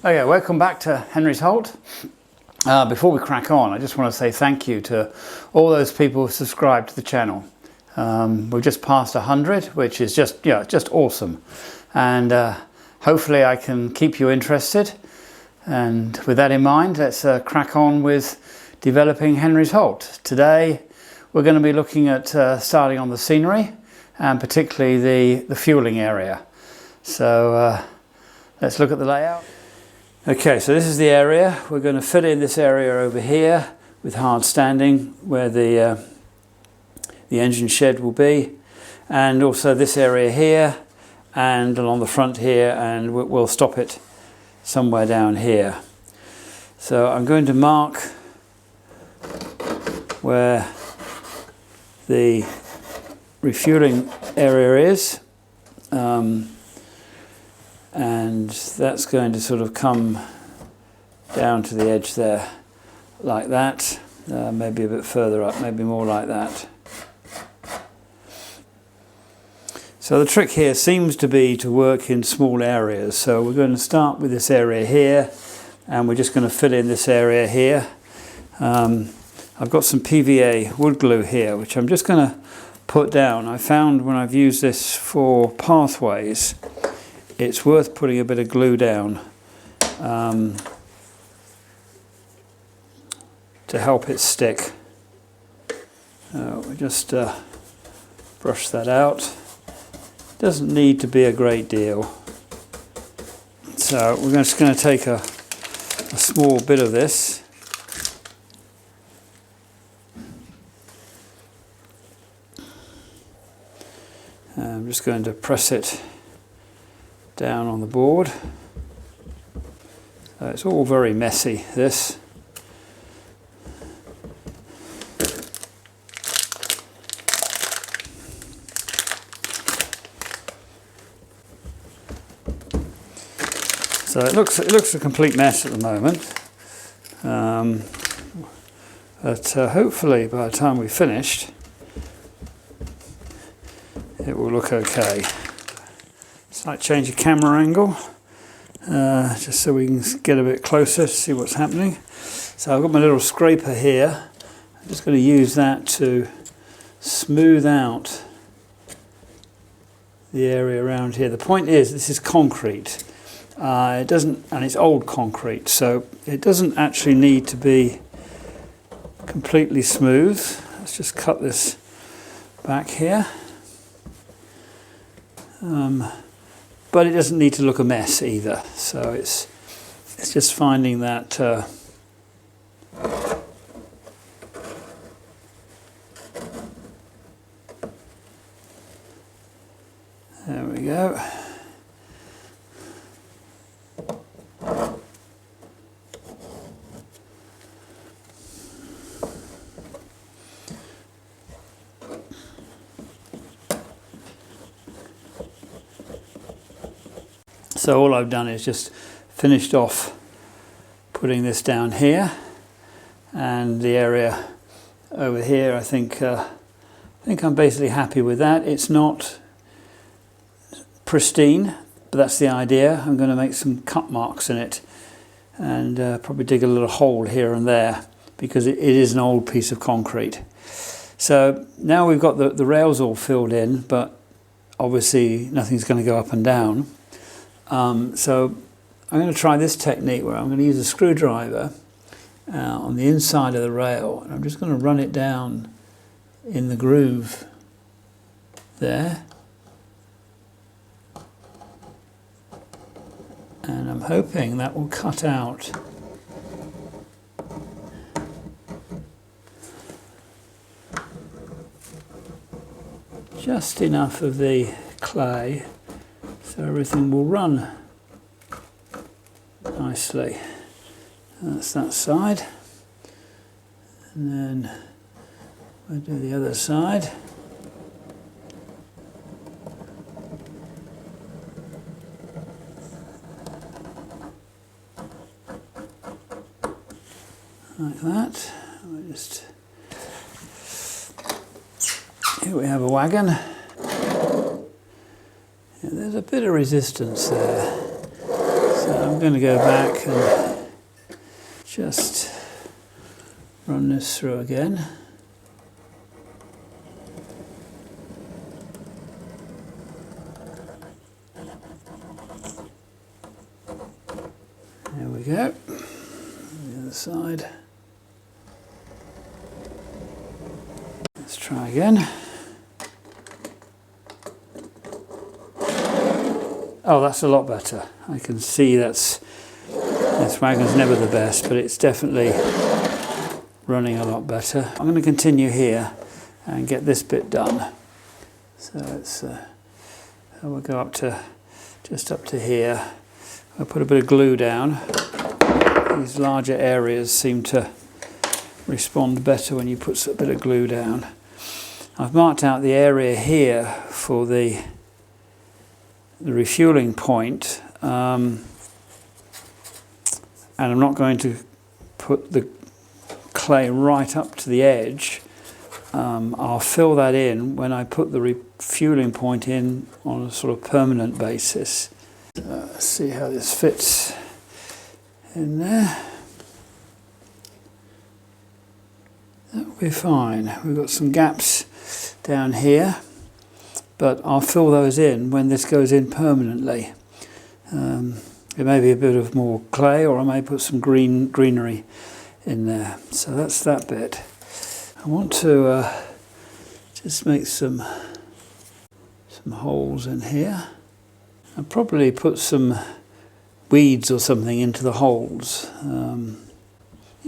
Okay, welcome back to Henerys halt. Before we crack on, I just want to say thank you to all those people who subscribed to the channel. We've just passed 100, which is just awesome. And hopefully I can keep you interested. And with that in mind, let's crack on with developing Henerys halt. Today, we're going to be looking at starting on the scenery and particularly the fueling area. So let's look at the layout. Okay, so this is the area. We're going to fill in this area over here with hard standing where the engine shed will be, and also this area here and along the front here, and we'll stop it somewhere down here. So I'm going to mark where the refueling area is. And that's going to sort of come down to the edge there, like that, maybe a bit further up, maybe more like that. So the trick here seems to be to work in small areas. So we're going to start with this area here, and we're just going to fill in this area here. I've got some PVA wood glue here, which I'm just going to put down. I found when I've used this for pathways, it's worth putting a bit of glue down to help it stick. We just brush that out. Doesn't need to be a great deal. So we're just going to take a small bit of this. I'm just going to press it down on the board. So it's all very messy, this. So it looks a complete mess at the moment, but hopefully by the time we've finished it will look okay. Slight change of camera angle, just so we can get a bit closer to see what's happening. So I've got my little scraper here. I'm just going to use that to smooth out the area around here. The point is, this is concrete. It doesn't, and it's old concrete, so it doesn't actually need to be completely smooth. Let's just cut this back here. But it doesn't need to look a mess either. So it's just finding that there we go. So all I've done is just finished off putting this down here, and the area over here, I think I'm basically happy with that. It's not pristine, but that's the idea. I'm going to make some cut marks in it and probably dig a little hole here and there, because it is an old piece of concrete. So now we've got the rails all filled in, but obviously nothing's going to go up and down. So I'm going to try this technique where I'm going to use a screwdriver on the inside of the rail, and I'm just going to run it down in the groove there. And I'm hoping that will cut out just enough of the clay so everything will run nicely. That's that side. And then we'll do the other side. Like that. We'll just... Here we have a wagon. Yeah, there's a bit of resistance there. So I'm going to go back and just run this through again. There we go. The other side. Let's try again. Oh, that's a lot better. I can see this wagon's never the best, but it's definitely running a lot better. I'm going to continue here and get this bit done. So it's we'll go up to just up to here. I'll put a bit of glue down. These larger areas seem to respond better when you put a bit of glue down. I've marked out the area here for the refueling point, and I'm not going to put the clay right up to the edge. I'll fill that in when I put the refueling point in on a sort of permanent basis. Let's see how this fits in there. That'll be fine. We've got some gaps down here, but I'll fill those in when this goes in permanently. It may be a bit of more clay, or I may put some greenery in there. So that's that bit. I want to just make some holes in here. I'll probably put some weeds or something into the holes.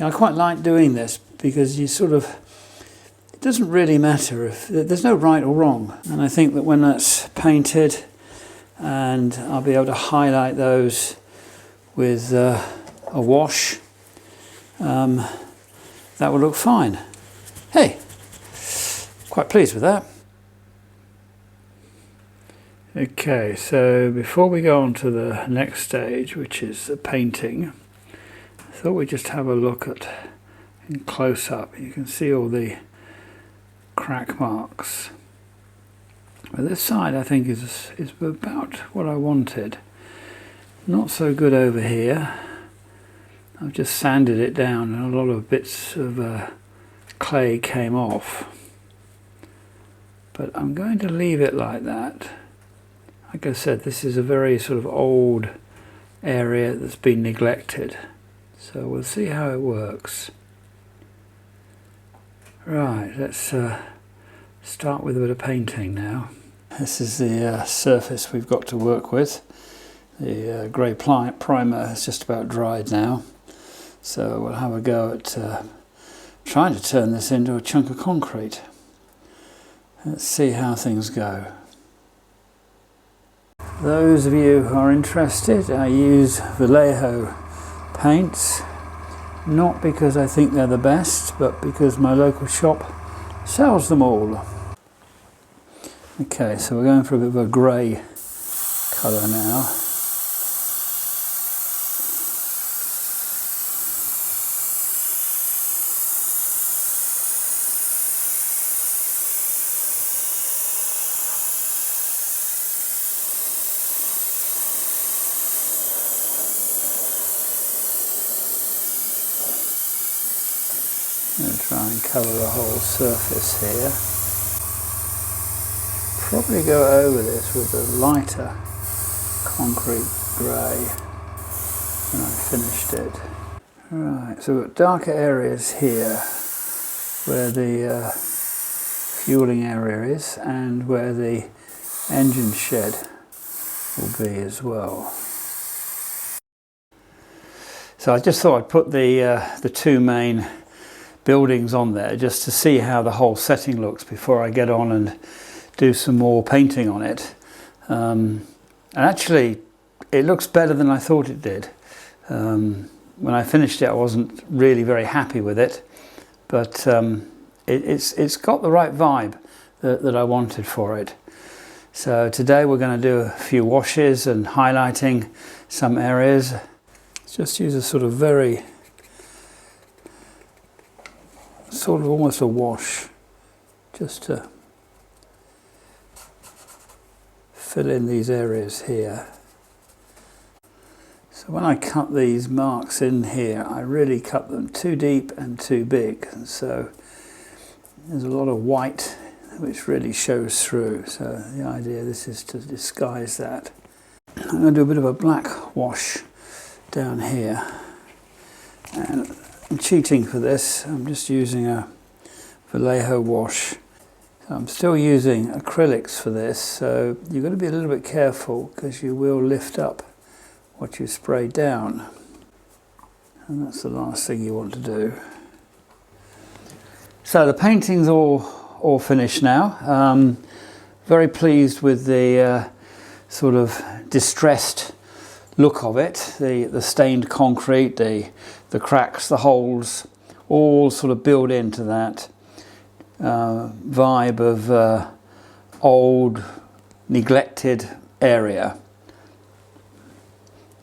I quite like doing this because you sort of, it doesn't really matter if there's no right or wrong. And I think that when that's painted, and I'll be able to highlight those with a wash, that will look fine. Hey, quite pleased with that. Okay, so before we go on to the next stage, which is the painting, I thought we'd just have a look at, in close up, you can see all the crack marks. Well, this side I think is about what I wanted. Not so good over here. I've just sanded it down and a lot of bits of clay came off. But I'm going to leave it like that. Like I said, this is a very sort of old area that's been neglected. So we'll see how it works. Right, let's start with a bit of painting now. This is the surface we've got to work with. The grey primer has just about dried now. So we'll have a go at trying to turn this into a chunk of concrete. Let's see how things go. Those of you who are interested, I use Vallejo paints, not because I think they're the best, but because my local shop sells them all. Okay, so we're going for a bit of a grey colour now. I'm going to try and cover the whole surface here. Probably go over this with a lighter concrete grey when I've finished it. Right, so we've got darker areas here where the fueling area is and where the engine shed will be as well. So I just thought I'd put the two main buildings on there just to see how the whole setting looks before I get on and do some more painting on it. And actually it looks better than I thought it did. When I finished it I wasn't really very happy with it, but it's got the right vibe that I wanted for it. So today we're going to do a few washes and highlighting some areas. Let's just use a sort of very, sort of almost a wash, just to fill in these areas here. So when I cut these marks in here, I really cut them too deep and too big, and so there's a lot of white which really shows through. So the idea this is to disguise that. I'm going to do a bit of a black wash down here, and I'm cheating for this. I'm just using a Vallejo wash. So I'm still using acrylics for this, so you've got to be a little bit careful because you will lift up what you spray down, and that's the last thing you want to do. So the painting's all finished now. Very pleased with the sort of distressed look of it. The stained concrete, the cracks, the holes, all sort of build into that vibe of old, neglected area.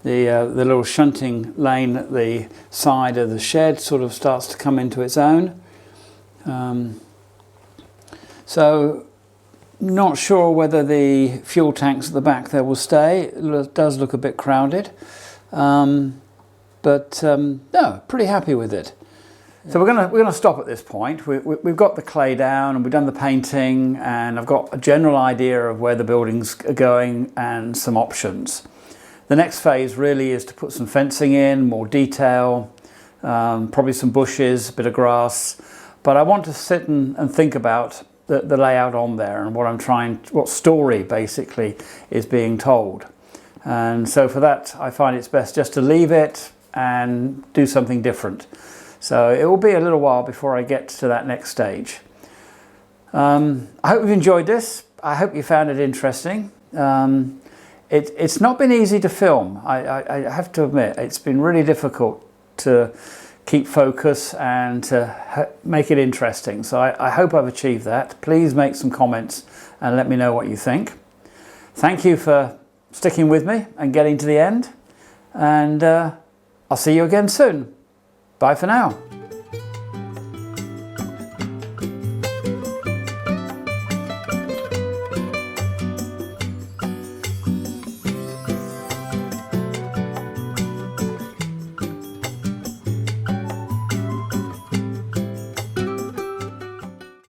The little shunting lane at the side of the shed sort of starts to come into its own. So not sure whether the fuel tanks at the back there will stay. It does look a bit crowded, no, pretty happy with it. So we're gonna stop at this point. We've got the clay down and we've done the painting, and I've got a general idea of where the buildings are going and some options. The next phase really is to put some fencing in, more detail, probably some bushes, a bit of grass. But I want to sit and think about the layout on there and what story basically is being told. And so for that, I find it's best just to leave it and do something different. So it will be a little while before I get to that next stage. I hope you've enjoyed this. I hope you found it interesting. It's not been easy to film. I have to admit, it's been really difficult to keep focus and to make it interesting. So I hope I've achieved that. Please make some comments and let me know what you think. Thank you for sticking with me and getting to the end. And I'll see you again soon. Bye for now.